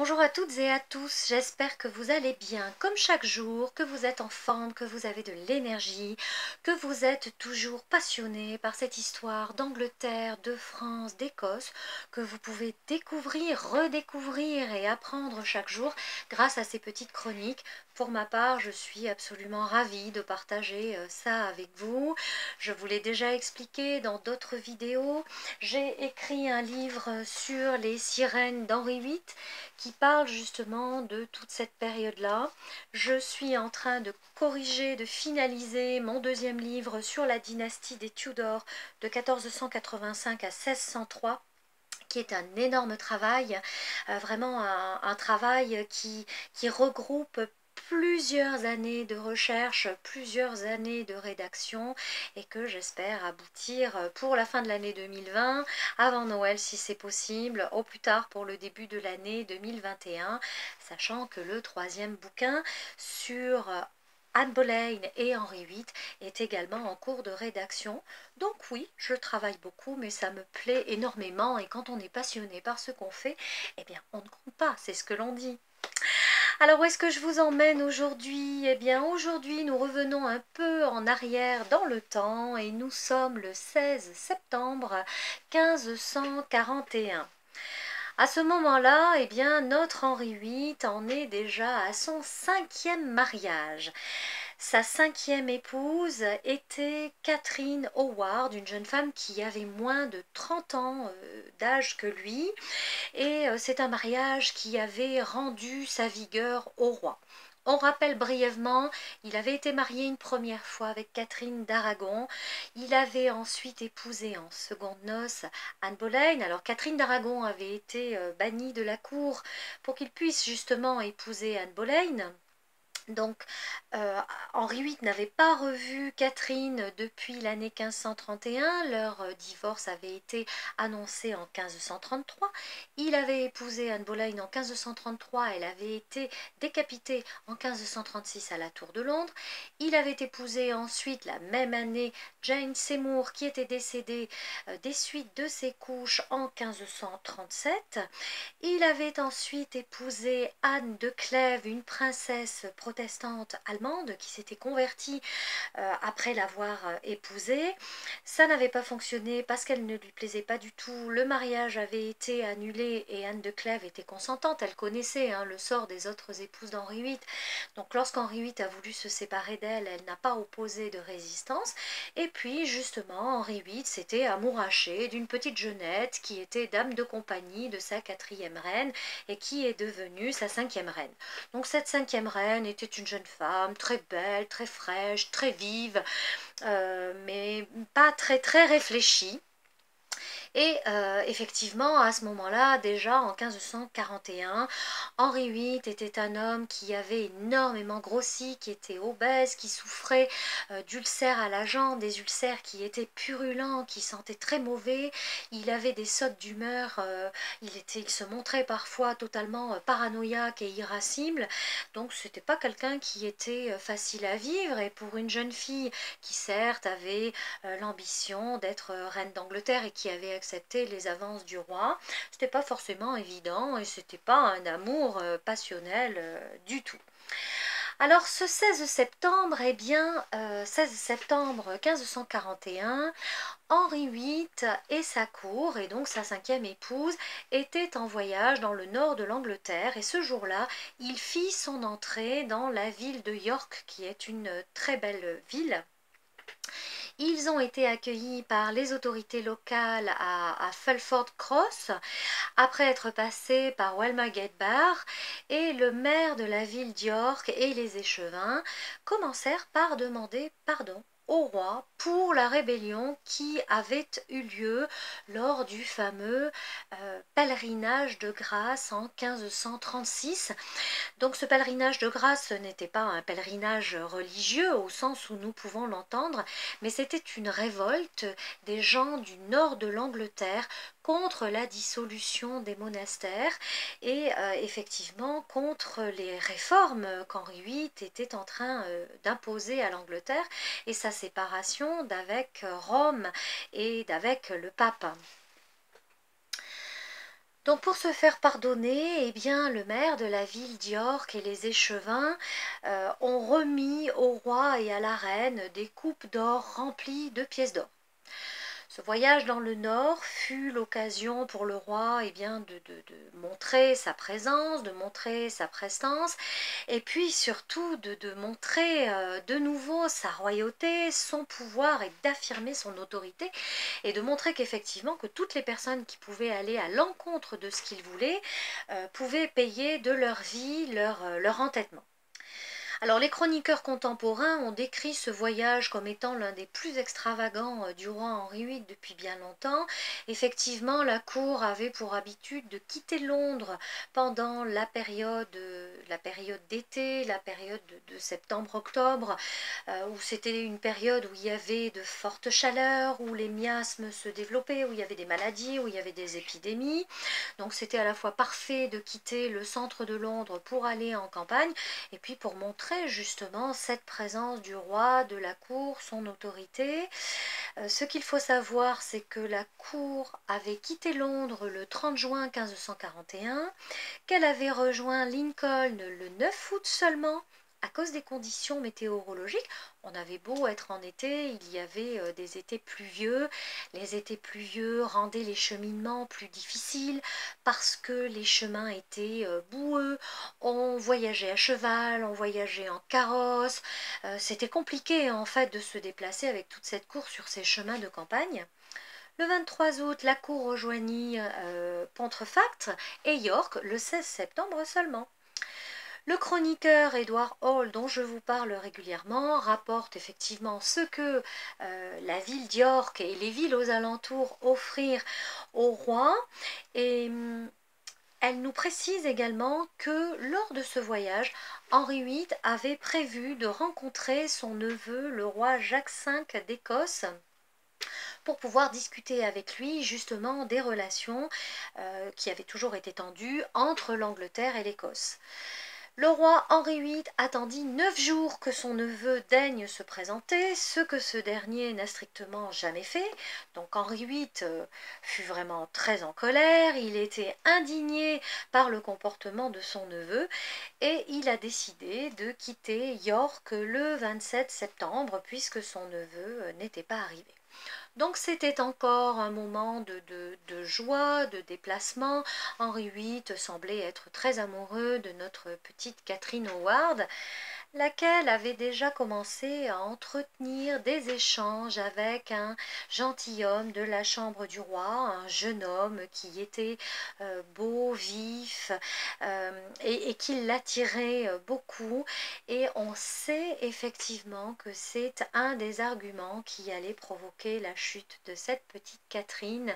Bonjour à toutes et à tous, j'espère que vous allez bien comme chaque jour, que vous êtes en forme, que vous avez de l'énergie, que vous êtes toujours passionné par cette histoire d'Angleterre, de France, d'Écosse, que vous pouvez découvrir, redécouvrir et apprendre chaque jour grâce à ces petites chroniques. Pour ma part, je suis absolument ravie de partager ça avec vous. Je vous l'ai déjà expliqué dans d'autres vidéos. J'ai écrit un livre sur les sirènes d'Henri VIII qui parle justement de toute cette période-là. Je suis en train de corriger, de finaliser mon deuxième livre sur la dynastie des Tudors de 1485 à 1603, qui est un énorme travail, vraiment un travail qui regroupe plusieurs années de recherche, plusieurs années de rédaction et que j'espère aboutir pour la fin de l'année 2020, avant Noël si c'est possible, au plus tard pour le début de l'année 2021, sachant que le troisième bouquin sur Anne Boleyn et Henri VIII est également en cours de rédaction. Donc oui, je travaille beaucoup, mais ça me plaît énormément et quand on est passionné par ce qu'on fait, eh bien on ne compte pas, c'est ce que l'on dit. Alors où est-ce que je vous emmène aujourd'hui? Eh bien aujourd'hui nous revenons un peu en arrière dans le temps et nous sommes le 16 septembre 1541. À ce moment-là, eh bien, notre Henri VIII en est déjà à son cinquième mariage. Sa cinquième épouse était Catherine Howard, une jeune femme qui avait moins de 30 ans d'âge que lui, et c'est un mariage qui avait rendu sa vigueur au roi. On rappelle brièvement, il avait été marié une première fois avec Catherine d'Aragon. Il avait ensuite épousé en secondes noces Anne Boleyn. Alors Catherine d'Aragon avait été bannie de la cour pour qu'il puisse justement épouser Anne Boleyn. Donc Henri VIII n'avait pas revu Catherine depuis l'année 1531, leur divorce avait été annoncé en 1533, il avait épousé Anne Boleyn en 1533, elle avait été décapitée en 1536 à la Tour de Londres, il avait épousé ensuite la même année Jane Seymour qui était décédée des suites de ses couches en 1537, il avait ensuite épousé Anne de Clèves, une princesse protestante allemande qui s'était convertie après l'avoir épousée. Ça n'avait pas fonctionné parce qu'elle ne lui plaisait pas du tout. Le mariage avait été annulé et Anne de Clèves était consentante. Elle connaissait le sort des autres épouses d'Henri VIII. Donc lorsqu'Henri VIII a voulu se séparer d'elle, elle n'a pas opposé de résistance. Et puis justement, Henri VIII s'était amouraché d'une petite jeunette qui était dame de compagnie de sa quatrième reine et qui est devenue sa cinquième reine. Donc cette cinquième reine était une jeune femme très belle, très fraîche, très vive, mais pas très très réfléchie. Et effectivement, à ce moment-là, déjà en 1541, Henri VIII était un homme qui avait énormément grossi, qui était obèse, qui souffrait d'ulcères à la jambe, des ulcères qui étaient purulents, qui sentaient très mauvais. Il avait des sautes d'humeur, il se montrait parfois totalement paranoïaque et irascible. Donc c'était pas quelqu'un qui était facile à vivre. Et pour une jeune fille qui certes avait l'ambition d'être reine d'Angleterre et qui avait accepté les avances du roi, c'était pas forcément évident et c'était pas un amour passionnel du tout. Alors ce 16 septembre, eh bien, 16 septembre 1541, Henri VIII et sa cour, et donc sa cinquième épouse, étaient en voyage dans le nord de l'Angleterre et ce jour-là, il fit son entrée dans la ville de York, qui est une très belle ville. Ils ont été accueillis par les autorités locales à Fulford Cross, après être passés par Walmergate Bar, et le maire de la ville d'York et les échevins commencèrent par demander pardon au roi pour la rébellion qui avait eu lieu lors du fameux pèlerinage de grâce en 1536. Donc ce pèlerinage de grâce n'était pas un pèlerinage religieux au sens où nous pouvons l'entendre, mais c'était une révolte des gens du nord de l'Angleterre contre la dissolution des monastères et effectivement contre les réformes qu'Henri VIII était en train d'imposer à l'Angleterre et sa séparation d'avec Rome et d'avec le pape. Donc pour se faire pardonner, eh bien, le maire de la ville d'York et les échevins ont remis au roi et à la reine des coupes d'or remplies de pièces d'or. Ce voyage dans le nord fut l'occasion pour le roi bien, de montrer sa présence, de montrer sa prestance, et puis surtout de montrer de nouveau sa royauté, son pouvoir et d'affirmer son autorité, et de montrer qu'effectivement que toutes les personnes qui pouvaient aller à l'encontre de ce qu'il voulait pouvaient payer de leur vie leur entêtement. Alors les chroniqueurs contemporains ont décrit ce voyage comme étant l'un des plus extravagants du roi Henri VIII depuis bien longtemps. Effectivement, la cour avait pour habitude de quitter Londres pendant la période d'été, la période de septembre-octobre, où c'était une période où il y avait de fortes chaleurs, où les miasmes se développaient, où il y avait des maladies, où il y avait des épidémies. Donc c'était à la fois parfait de quitter le centre de Londres pour aller en campagne, et puis pour montrer justement cette présence du roi, de la cour, son autorité. Ce qu'il faut savoir, c'est que la cour avait quitté Londres le 30 juin 1541, qu'elle avait rejoint Lincoln le 9 août seulement, à cause des conditions météorologiques. On avait beau être en été, il y avait des étés pluvieux. Les étés pluvieux rendaient les cheminements plus difficiles parce que les chemins étaient boueux. On voyageait à cheval, on voyageait en carrosse. C'était compliqué en fait de se déplacer avec toute cette course sur ces chemins de campagne. Le 23 août, la cour rejoignit Pontefract et York le 16 septembre seulement. Le chroniqueur Edward Hall, dont je vous parle régulièrement, rapporte effectivement ce que la ville d'York et les villes aux alentours offrirent au roi, et elle nous précise également que lors de ce voyage, Henri VIII avait prévu de rencontrer son neveu, le roi Jacques V d'Écosse, pour pouvoir discuter avec lui justement des relations qui avaient toujours été tendues entre l'Angleterre et l'Écosse. Le roi Henri VIII attendit 9 jours que son neveu daigne se présenter, ce que ce dernier n'a strictement jamais fait. Donc Henri VIII fut vraiment très en colère, il était indigné par le comportement de son neveu et il a décidé de quitter York le 27 septembre puisque son neveu n'était pas arrivé. Donc c'était encore un moment de joie, de déplacement. Henri VIII semblait être très amoureux de notre petite Catherine Howard, laquelle avait déjà commencé à entretenir des échanges avec un gentilhomme de la chambre du roi, un jeune homme qui était beau, vif, et qui l'attirait beaucoup. Et on sait effectivement que c'est un des arguments qui allait provoquer la chute de cette petite Catherine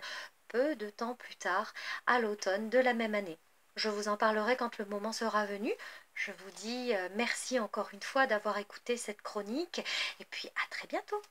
peu de temps plus tard, à l'automne de la même année. Je vous en parlerai quand le moment sera venu. Je vous dis merci encore une fois d'avoir écouté cette chronique et puis à très bientôt.